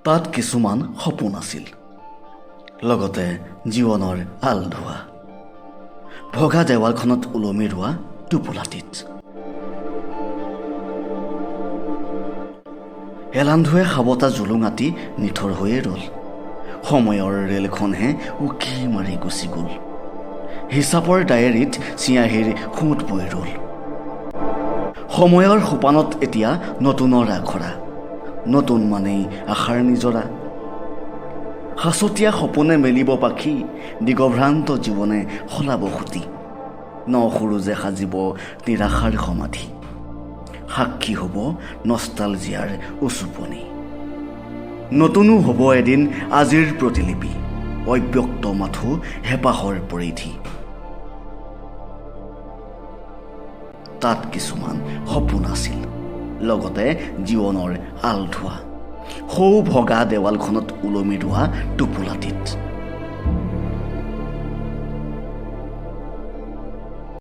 তাত কিছুমান সপোন আছিল, লগতে জীৱনৰ আল ধোৱা, ভগা দেৱালখনত ওলমি ৰোৱা টোপোলাটিত। এলান্ধুৱে সাৱতা জুলুঙাটি নিথৰ হৈয়ে ৰ'ল। সময়ৰ ৰেলখনহে উকি মাৰি গুচি গ'ল। হিচাপৰ ডায়েৰীত চিয়াহীৰ সোঁত বৈ ৰ'ল। সময়ৰ সোপানত এতিয়া নতুনৰ আখৰা, নতুন মানেই আশাৰ নিজৰা। সাঁচতীয়া সপোনে মেলিব পাখি, দিগভ্ৰান্ত জীৱনে সলাব সুতি। নসুৰুজে সাজিব নিৰাশাৰ সমাধি, সাক্ষী হ'ব নষ্টালজিয়াৰ উচুপনি। নতুনো হ'ব এদিন আজিৰ প্ৰতিলিপি, অব্যক্ত মাথো হেঁপাহৰ পৰিধি। তাত কিছুমান সপোন আছিল, লগতে জীৱনৰ আল ধোৱা, সৌ ভগা দেৱালখনত ওলমি ৰোৱা টোপোলাটিত।